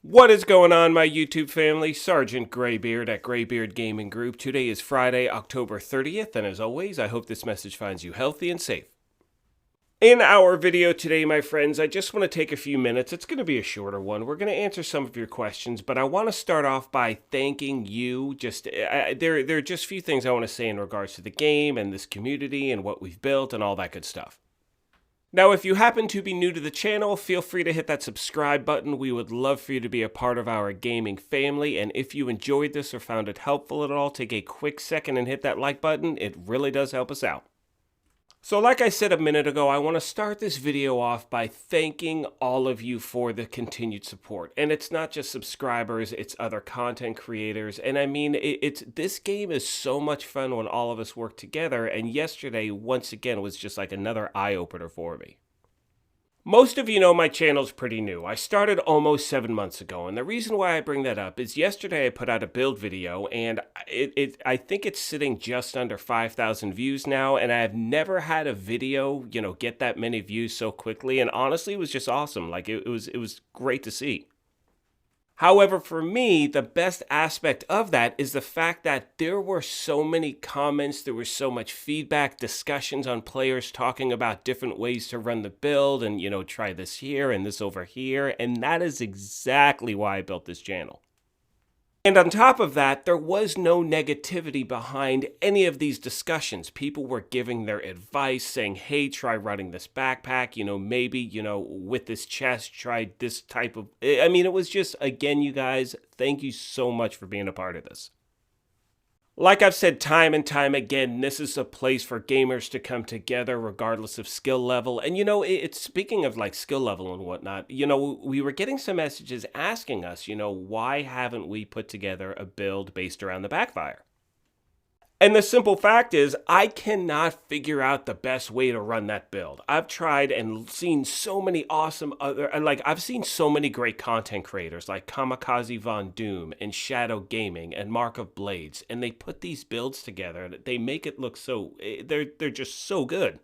What is going on, my YouTube family? Sergeant Graybeard at Graybeard Gaming Group. Today is Friday, October 30th, and as always, I hope this message finds you healthy and safe. In our video today, my friends, I just want to take a few minutes. It's going to be a shorter one. We're going to answer some of your questions, but I want to start off by thanking you. There are just a few things I want to say in regards to the game and this community and what we've built and all that good stuff. Now, if you happen to be new to the channel, feel free to hit that subscribe button. We would love for you to be a part of our gaming family. And if you enjoyed this or found it helpful at all, take a quick second and hit that like button. It really does help us out. So like I said a minute ago, I want to start this video off by thanking all of you for the continued support. And it's not just subscribers, it's other content creators. And I mean, this game is so much fun when all of us work together. And yesterday, once again, was just like another eye-opener for me. Most of you know my channel's pretty new. I started almost 7 months ago, and the reason why I bring that up is yesterday I put out a build video, and I think it's sitting just under 5,000 views now, and I have never had a video, get that many views so quickly, and honestly, it was just awesome. Like, it was great to see. However, for me, the best aspect of that is the fact that there were so many comments, there was so much feedback, discussions on players talking about different ways to run the build and, try this here and this over here. And that is exactly why I built this channel. And on top of that, there was no negativity behind any of these discussions. People were giving their advice, saying, hey, try running this backpack, maybe, with this chest, try this type of... I mean, it was just, again, you guys, thank you so much for being a part of this. Like I've said time and time again, this is a place for gamers to come together regardless of skill level. And it's speaking of like skill level and whatnot, we were getting some messages asking us, why haven't we put together a build based around the backfire? And the simple fact is, I cannot figure out the best way to run that build. I've tried and seen so many awesome I've seen so many great content creators like Kamikaze Von Doom and Shadow Gaming and Mark of Blades, and they put these builds together and they make it look so, they're just so good.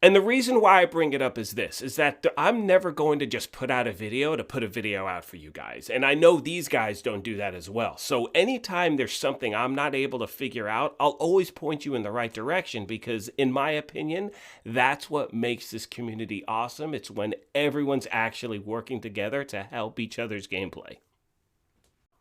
And the reason why I bring it up is this, is that I'm never going to just put out a video to put a video out for you guys. And I know these guys don't do that as well. So anytime there's something I'm not able to figure out, I'll always point you in the right direction because in my opinion, that's what makes this community awesome. It's when everyone's actually working together to help each other's gameplay.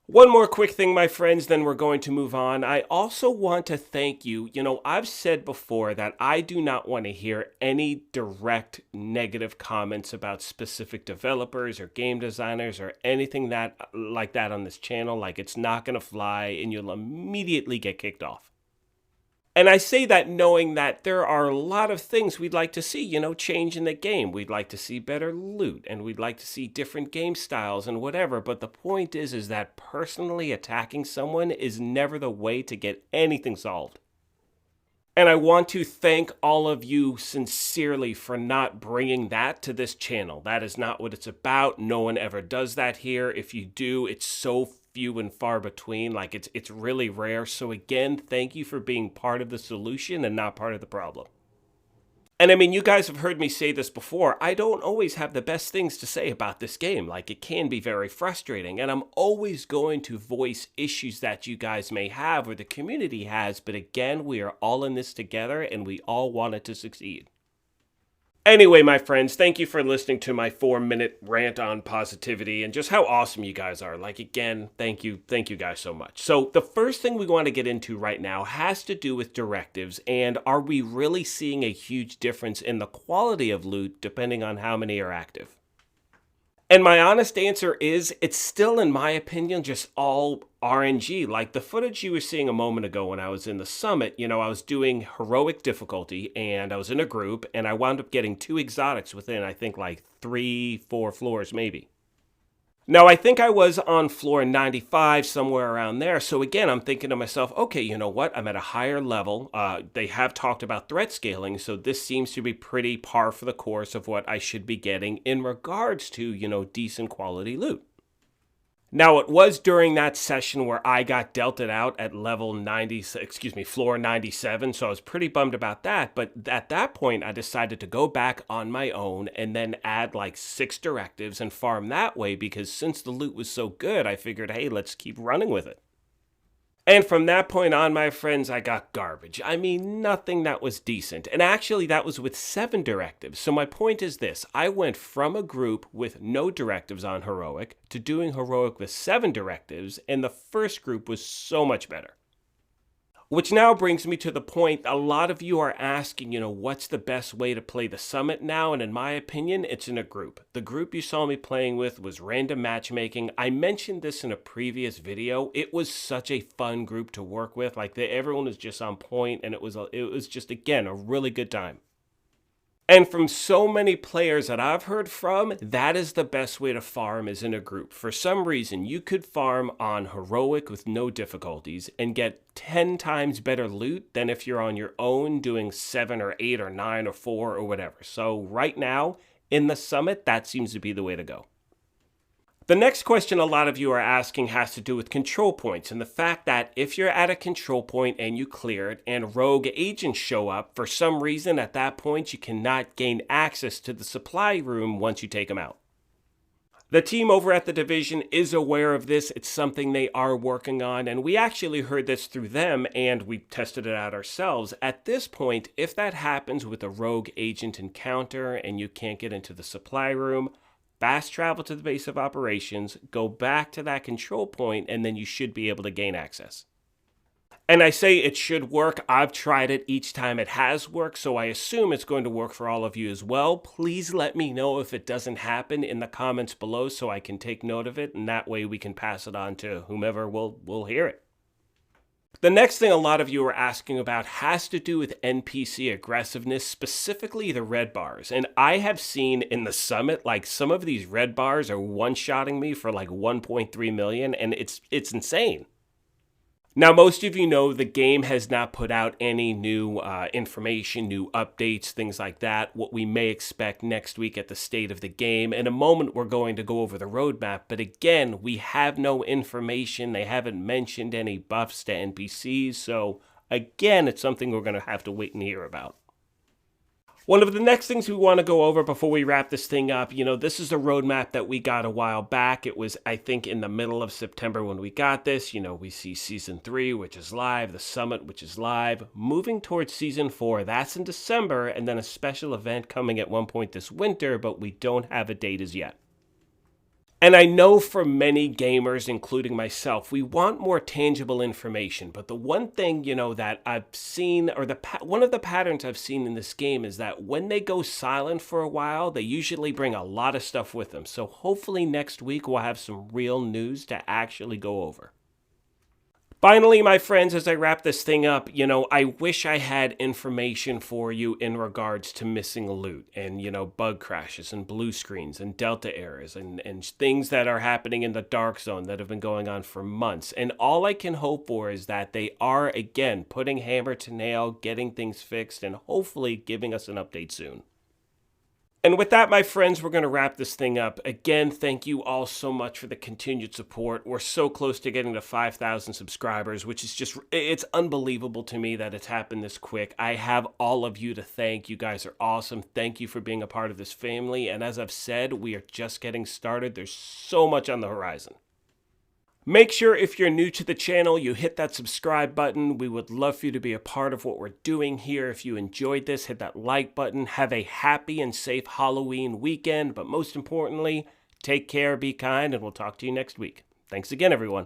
One more quick thing, my friends, then we're going to move on. I also want to thank you. I've said before that I do not want to hear any direct negative comments about specific developers or game designers or anything like that on this channel. Like, it's not going to fly and you'll immediately get kicked off. And I say that knowing that there are a lot of things we'd like to see, change in the game. We'd like to see better loot, and we'd like to see different game styles and whatever. But the point is that personally attacking someone is never the way to get anything solved. And I want to thank all of you sincerely for not bringing that to this channel. That is not what it's about. No one ever does that here. If you do, it's so few and far between. Like, it's really rare. So again, thank you for being part of the solution and not part of the problem. And I mean, you guys have heard me say this before. I don't always have the best things to say about this game. Like, it can be very frustrating. And I'm always going to voice issues that you guys may have or the community has. But again, we are all in this together and we all want it to succeed. Anyway, my friends, thank you for listening to my 4-minute rant on positivity and just how awesome you guys are. Like, again, thank you guys so much. So the first thing we want to get into right now has to do with directives, and are we really seeing a huge difference in the quality of loot depending on how many are active? And my honest answer is, it's still, in my opinion, just all RNG. Like the footage you were seeing a moment ago when I was in the summit, I was doing heroic difficulty and I was in a group and I wound up getting 2 exotics within, I think, like 3-4 floors maybe. Now, I think I was on floor 95, somewhere around there. So again, I'm thinking to myself, okay, you know what? I'm at a higher level. They have talked about threat scaling, so this seems to be pretty par for the course of what I should be getting in regards to, decent quality loot. Now, it was during that session where I got dealt it out at floor 97, so I was pretty bummed about that. But at that point, I decided to go back on my own and then add like 6 directives and farm that way, because since the loot was so good, I figured, hey, let's keep running with it. And from that point on, my friends, I got garbage. I mean, nothing that was decent. And actually, that was with 7 directives. So my point is this. I went from a group with no directives on Heroic to doing Heroic with 7 directives, and the first group was so much better. Which now brings me to the point, a lot of you are asking, what's the best way to play the Summit now? And in my opinion, it's in a group. The group you saw me playing with was Random Matchmaking. I mentioned this in a previous video. It was such a fun group to work with. Like, everyone was just on point, and it was just, again, a really good time. And from so many players that I've heard from, that is the best way to farm, is in a group. For some reason, you could farm on Heroic with no difficulties and get 10 times better loot than if you're on your own doing 7 or 8 or 9 or 4 or whatever. So right now, in the Summit, that seems to be the way to go. The next question a lot of you are asking has to do with control points, and the fact that if you're at a control point and you clear it and rogue agents show up, for some reason at that point you cannot gain access to the supply room once you take them out. The team over at the Division is aware of this. It's something they are working on, and we actually heard this through them, and we tested it out ourselves. At this point, if that happens with a rogue agent encounter and you can't get into the supply room, fast travel to the base of operations, go back to that control point, and then you should be able to gain access. And I say it should work. I've tried it each time it has worked, so I assume it's going to work for all of you as well. Please let me know if it doesn't happen in the comments below so I can take note of it, and that way we can pass it on to whomever will hear it. The next thing a lot of you are asking about has to do with NPC aggressiveness, specifically the red bars. And I have seen in the Summit, like, some of these red bars are one-shotting me for like 1.3 million, and it's insane. Now, most of you know the game has not put out any new information, new updates, things like that, what we may expect next week at the State of the Game. In a moment, we're going to go over the roadmap, but again, we have no information. They haven't mentioned any buffs to NPCs, so again, it's something we're going to have to wait and hear about. One of the next things we want to go over before we wrap this thing up, this is a roadmap that we got a while back. It was, I think, in the middle of September when we got this. We see Season 3, which is live, the Summit, which is live. Moving towards Season 4, that's in December, and then a special event coming at one point this winter, but we don't have a date as yet. And I know for many gamers, including myself, we want more tangible information. But the one thing, that I've seen, or one of the patterns I've seen in this game is that when they go silent for a while, they usually bring a lot of stuff with them. So hopefully next week we'll have some real news to actually go over. Finally, my friends, as I wrap this thing up, I wish I had information for you in regards to missing loot and, bug crashes and blue screens and delta errors and things that are happening in the dark zone that have been going on for months. And all I can hope for is that they are, again, putting hammer to nail, getting things fixed, and hopefully giving us an update soon. And with that, my friends, we're going to wrap this thing up. Again, thank you all so much for the continued support. We're so close to getting to 5,000 subscribers, which is just, it's unbelievable to me that it's happened this quick. I have all of you to thank. You guys are awesome. Thank you for being a part of this family. And as I've said, we are just getting started. There's so much on the horizon. Make sure if you're new to the channel, you hit that subscribe button. We would love for you to be a part of what we're doing here. If you enjoyed this, hit that like button. Have a happy and safe Halloween weekend. But most importantly, take care, be kind, and we'll talk to you next week. Thanks again, everyone.